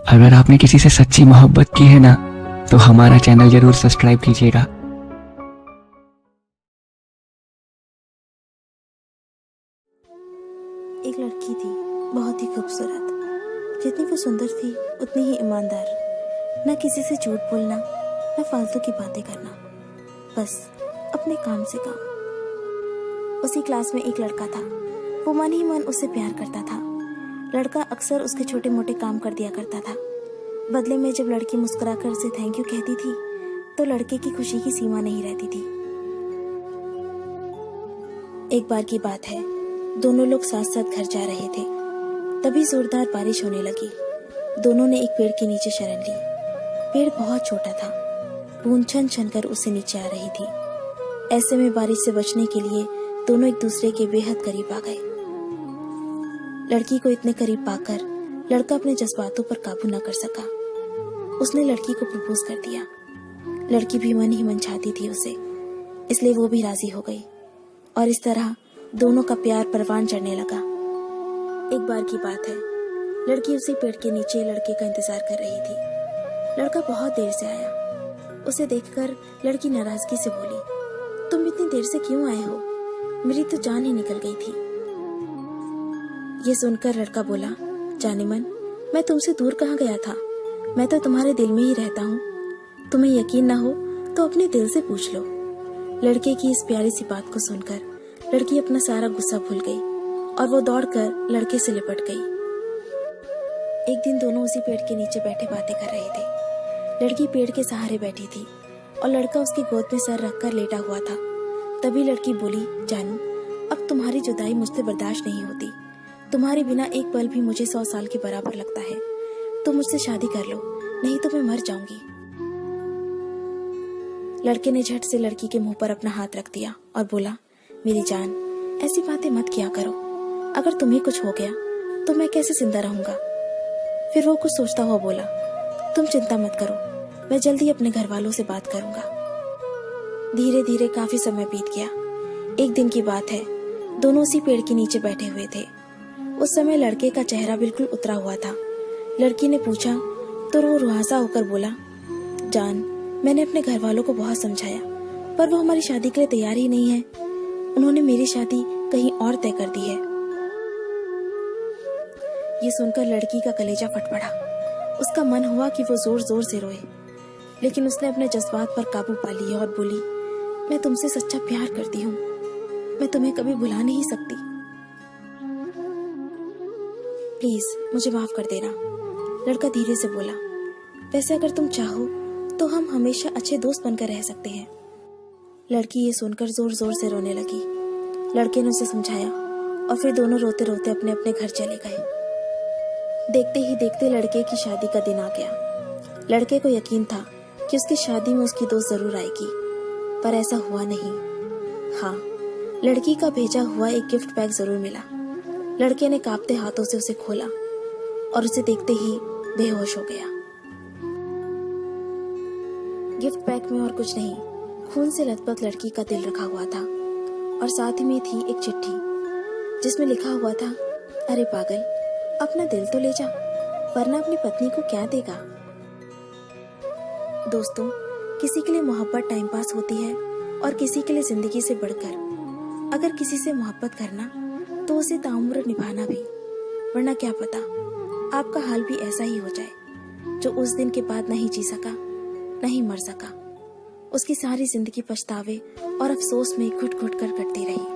अगर आपने किसी से सच्ची मोहब्बत की है ना, तो हमारा चैनल जरूर सब्सक्राइब कीजिएगा। एक लड़की थी, बहुत ही खूबसूरत। जितनी वो सुंदर थी उतनी ही ईमानदार। ना किसी से झूठ बोलना, ना फालतू की बातें करना, बस अपने काम से काम। उसी क्लास में एक लड़का था। वो मन ही मन उससे प्यार करता था। लड़का अक्सर उसके छोटे मोटे काम कर दिया करता था। बदले में जब लड़की मुस्कुराकर उसे थैंक यू कहती थी तो लड़के की खुशी की सीमा नहीं रहती थी। एक बार की बात है, दोनों लोग साथ साथ घर जा रहे थे। तभी जोरदार बारिश होने लगी। दोनों ने एक पेड़ के नीचे शरण ली। पेड़ बहुत छोटा था, बूंद छन छन कर उससे नीचे आ रही थी। ऐसे में बारिश से बचने के लिए दोनों एक दूसरे के बेहद करीब आ गए। लड़की को इतने करीब पाकर लड़का अपने जज्बातों पर काबू न कर सका। उसने लड़की को प्रपोज कर दिया। लड़की भी मन ही मन चाहती थी उसे, इसलिए वो भी राजी हो गई और इस तरह दोनों का प्यार परवान चढ़ने लगा। एक बार की बात है, लड़की उसी पेड़ के नीचे लड़के का इंतजार कर रही थी। लड़का बहुत देर से आया। उसे देखकर लड़की नाराजगी से बोली, तुम इतनी देर से क्यों आए हो? मेरी तो जान ही निकल गई थी। ये सुनकर लड़का बोला, जाने मन, मैं तुमसे दूर कहाँ गया था? मैं तो तुम्हारे दिल में ही रहता हूँ। तुम्हें यकीन ना हो तो अपने दिल से पूछ लो। लड़के की इस प्यारी सी बात को सुनकर लड़की अपना सारा गुस्सा भूल गई और वो दौड़कर लड़के से लिपट गई। एक दिन दोनों उसी पेड़ के नीचे बैठे बातें कर रहे थे। लड़की पेड़ के सहारे बैठी थी और लड़का उसकी गोद में सर रखकर लेटा हुआ था। तभी लड़की बोली, जानू, अब तुम्हारी जुदाई मुझसे बर्दाश्त नहीं होती। तुम्हारे बिना एक पल भी मुझे 100 साल के बराबर लगता है। तुम मुझसे शादी कर लो, नहीं तो मैं मर जाऊंगी। लड़के ने झट से लड़की के मुंह पर अपना हाथ रख दिया और बोला, मेरी जान, ऐसी बातें मत किया करो। अगर तुम्हें कुछ हो गया तो मैं कैसे जिंदा रहूंगा? फिर वो कुछ सोचता हुआ बोला, तुम चिंता मत करो, मैं जल्दी अपने घर वालों से बात करूंगा। धीरे धीरे काफी समय बीत गया। एक दिन की बात है, दोनों उसी पेड़ के नीचे बैठे हुए थे। उस समय लड़के का चेहरा बिल्कुल उतरा हुआ था। लड़की ने पूछा तो वो रुहासा होकर बोला, जान, मैंने अपने घर वालों को बहुत समझाया, पर वो हमारी शादी के लिए तैयार ही नहीं है। उन्होंने मेरी शादी कहीं और तय कर दी है। ये सुनकर लड़की का कलेजा फट पड़ा। उसका मन हुआ कि वो जोर जोर से रोए, लेकिन उसने अपने जज्बात पर काबू पा लिया और बोली, मैं तुमसे सच्चा प्यार करती हूँ। मैं तुम्हें कभी भुला नहीं सकती। प्लीज मुझे माफ कर देना। लड़का धीरे से बोला, वैसे अगर तुम चाहो तो हम हमेशा अच्छे दोस्त बनकर रह सकते हैं। लड़की ये सुनकर जोर जोर से रोने लगी। लड़के ने उसे समझाया और फिर दोनों रोते रोते अपने अपने घर चले गए। देखते ही देखते लड़के की शादी का दिन आ गया। लड़के को यकीन था कि उसकी शादी में उसकी दोस्त जरूर आएगी, पर ऐसा हुआ नहीं। हाँ, लड़की का भेजा हुआ एक गिफ्ट पैक जरूर मिला। लड़के ने कांपते हाथों से उसे खोला और उसे देखते ही बेहोश हो गया। गिफ्ट पैक में और कुछ नहीं, खून से लथपथ लड़की का दिल रखा हुआ था और साथ ही में थी एक चिट्ठी जिसमें लिखा हुआ था, अरे पागल, अपना दिल तो ले जा, वरना अपनी पत्नी को क्या देगा। दोस्तों, किसी के लिए मोहब्बत टाइम पास होती है और किसी के लिए जिंदगी से बढ़कर। अगर किसी से मोहब्बत करना तो उसे ताउम्र निभाना भी, वरना क्या पता आपका हाल भी ऐसा ही हो जाए जो उस दिन के बाद नहीं जी सका, नहीं मर सका। उसकी सारी जिंदगी पछतावे और अफसोस में घुट घुट कर कटती रही।